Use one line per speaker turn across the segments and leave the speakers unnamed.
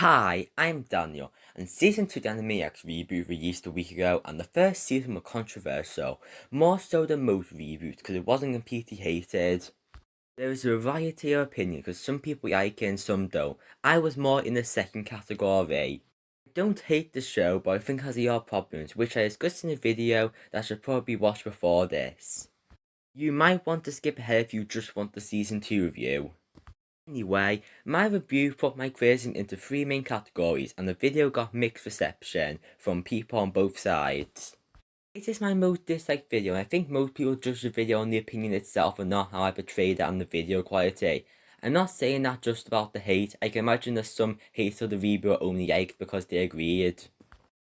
Hi, I'm Daniel, and Season 2 of the Animaniacs reboot released a week ago, and the first season was controversial, more so than most reboots because it wasn't completely hated. There is a variety of opinions because some people like it and some don't. I was more in the second category. I don't hate the show, but I think it has a lot of problems, which I discussed in a video that should probably be watched before this. You might want to skip ahead if you just want the Season 2 review. Anyway, my review put my criticism into three main categories, and the video got mixed reception from people on both sides. It is my most disliked video, and I think most people judge the video on the opinion itself and not how I portrayed it and the video quality. I'm not saying that just about the hate. I can imagine that some haters of the review only liked because they agreed.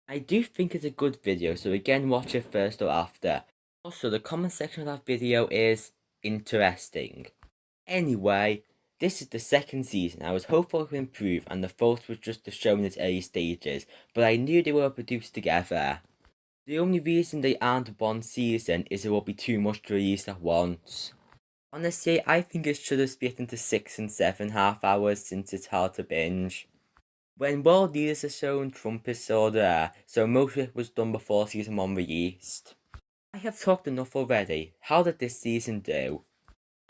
I do think it's a good video, so again watch it first or after. Also, the comment section of that video is interesting. Anyway, this is the second season. I was hopeful to improve, and the fourth was just to show in its early stages, but I knew they were produced together. The only reason they aren't one season is it will be too much to release at once. Honestly, I think it should have split into 6 and 7 half hours since it's hard to binge. When world leaders are shown, Trump is still there, so most of it was done before season 1 released. I have talked enough already. How did this season do?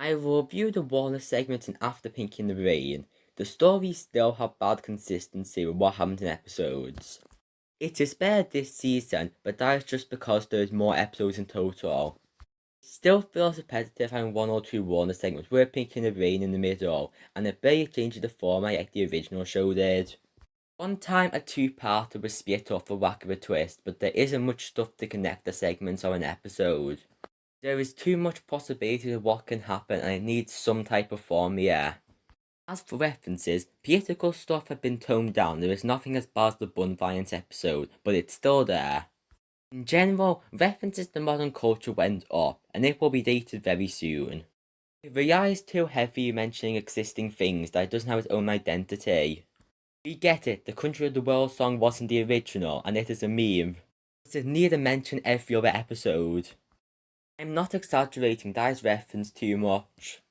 I will review the Warner segments in After Pink in the Rain. The stories still have bad consistency with what happens in episodes. It is better this season, but that is just because there is more episodes in total. It still feels repetitive having one or two Warner segments with Pink in the Rain in the middle, and it barely changes the format like the original show did. One time a two-parter was split off for lack of a twist, but there isn't much stuff to connect the segments of an episode. There is too much possibility of what can happen and it needs some type of formula. As for references, political stuff have been toned down. There is nothing as bad as the bun violence episode, but it's still there. In general, references to modern culture went up, and it will be dated very soon. It relies too heavily mentioning existing things that it doesn't have its own identity. We get it, the Country of the World song wasn't the original, and it is a meme. But it needs to mention every other episode. I'm not exaggerating, that is referenced too much.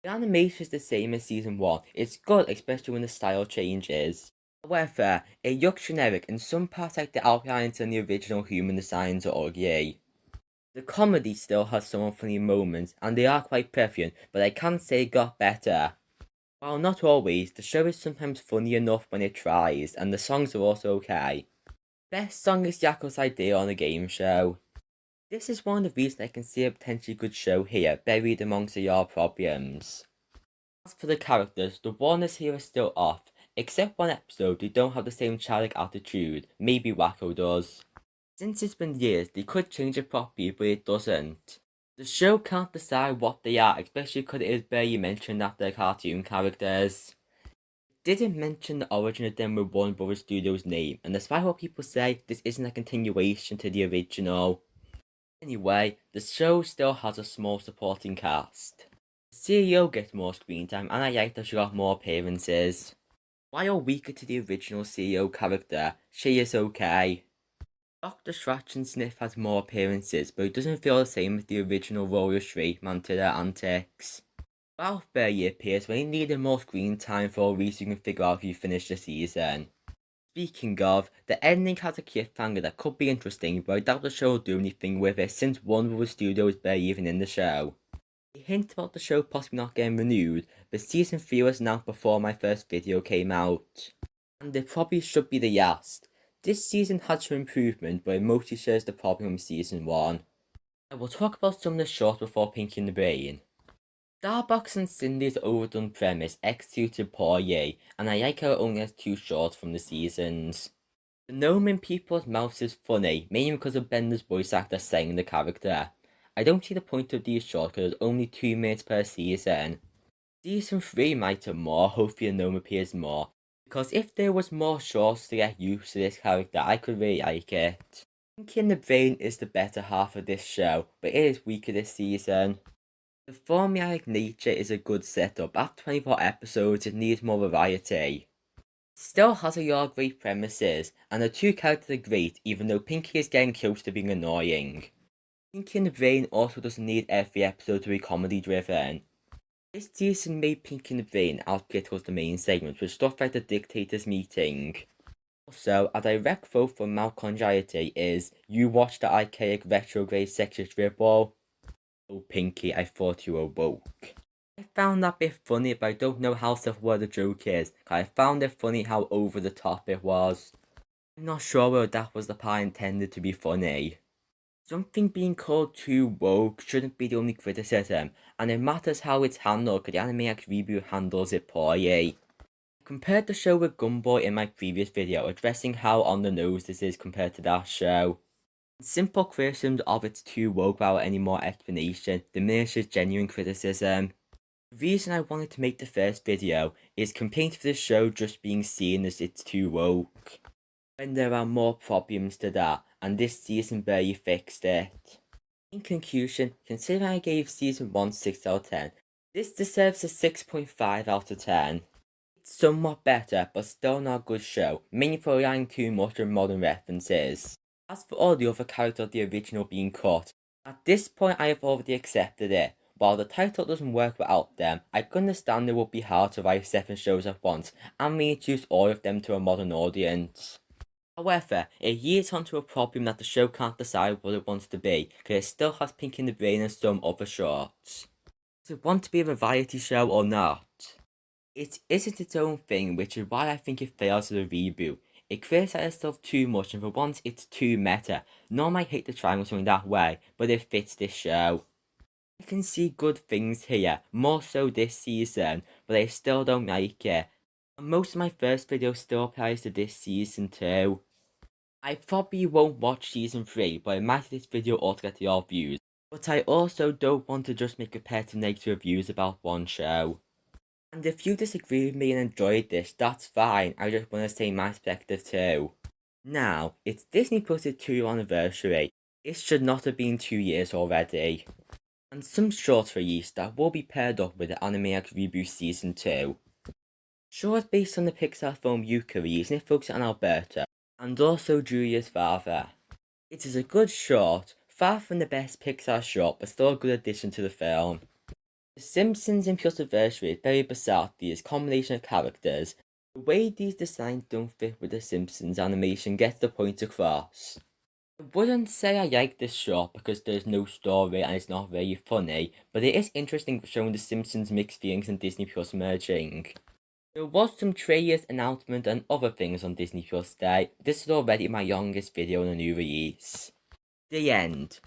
The animation is the same as season 1, it's good especially when the style changes. However, it looks generic and some parts like the outlines and the original human designs are ugly. The comedy still has some funny moments and they are quite prevalent, but I can't say it got better. While not always, the show is sometimes funny enough when it tries, and the songs are also okay. Best song is Yakko's idea on a game show. This is one of the reasons I can see a potentially good show here, buried amongst your problems. As for the characters, the Warners here are still off. Except one episode, they don't have the same childlike attitude. Maybe Wacko does. Since it's been years, they could change it properly, but it doesn't. The show can't decide what they are, especially because it is barely mentioned that they're cartoon characters. It didn't mention the origin of them with Warner Bros. Studios' name, and despite what people say, this isn't a continuation to the original. Anyway, the show still has a small supporting cast. The CEO gets more screen time and I like that she got more appearances. While weaker to the original CEO character, she is okay. Dr. Scratch and Sniff has more appearances, but it doesn't feel the same as the original roller treatment to their antics. Ralph barely appears when he needed more screen time for a reason you can figure out if you finish the season. Speaking of, the ending has a cliffhanger that could be interesting, but I doubt the show will do anything with it since Warner Bros. Studio is barely even in the show. A hint about the show possibly not getting renewed, but season 3 was announced before my first video came out. And it probably should be the last. This season had some improvement, but it mostly shares the problem with season 1. I will talk about some of the shorts before Pinky in the Brain. Starbox and Cindy's overdone premise executed poorly, and I like how it only has 2 shorts from the seasons. The gnome in people's mouths is funny, mainly because of Bender's voice actor saying the character. I don't see the point of these shorts because there's only 2 minutes per season. Season 3 might have more, hopefully the gnome appears more, because if there was more shorts to get used to this character, I could really like it. Pinky in the Brain is the better half of this show, but it is weaker this season. The formulaic nature is a good setup. After 24 episodes, it needs more variety. It still has a lot of great premises, and the 2 characters are great, even though Pinky is getting close to being annoying. Pinky in the Brain also doesn't need every episode to be comedy driven. This season made Pinky and the Brain outget was the main segment with stuff like the Dictators meeting. Also, a direct quote from Malcolm Giatti is, "You watch the archaic retrograde sexist ripple? Oh Pinky, I thought you were woke." I found that bit funny, but I don't know how self-aware the joke is. I found it funny how over the top it was. I'm not sure whether that was the part intended to be funny. Something being called too woke shouldn't be the only criticism, and it matters how it's handled because the Animaniacs reboot handles it poorly. I compared the show with Gumball in my previous video, addressing how on the nose this is compared to that show. Simple criticisms of it's too woke without any more explanation diminishes genuine criticism. The reason I wanted to make the first video is complaints for the show just being seen as it's too woke, when there are more problems to that, and this season barely fixed it. In conclusion, considering I gave season 1 6 out of 10, this deserves a 6.5 out of 10. It's somewhat better, but still not a good show, mainly for relying too much on modern references. As for all the other characters of the original being cut, at this point I have already accepted it. While the title doesn't work without them, I can understand it would be hard to write 7 shows at once and reintroduce all of them to a modern audience. However, it yields onto a problem that the show can't decide what it wants to be, because it still has Pinky and the Brain and some other shorts. Does it want to be a variety show or not? It isn't its own thing, which is why I think it fails as a reboot. It criticizes itself too much, and for once it's too meta. No one might hate the triangle something that way, but it fits this show. I can see good things here, more so this season, but I still don't like it. And most of my first video still applies to this season too. I probably won't watch season 3, but I might this video all to get your views. But I also don't want to just make repetitive negative reviews about one show. And if you disagree with me and enjoyed this, that's fine, I just want to say my perspective too. Now, it's Disney Plus' 2-year anniversary. It should not have been 2 years already. And some shorts released that will be paired up with the Animaniacs Reboot Season 2. Shorts based on the Pixar film Luca released, and it focuses on Alberto, and also Julia's father. It is a good short, far from the best Pixar short, but still a good addition to the film. The Simpsons in Plusaversary is very bizarre these combination of characters. The way these designs don't fit with the Simpsons animation gets the point across. I wouldn't say I like this short because there's no story and it's not very funny, but it is interesting for showing the Simpsons mixed feelings and Disney Plus merging. There was some trailers, announcement and other things on Disney Plus Day. This is already my youngest video on a new release. The end.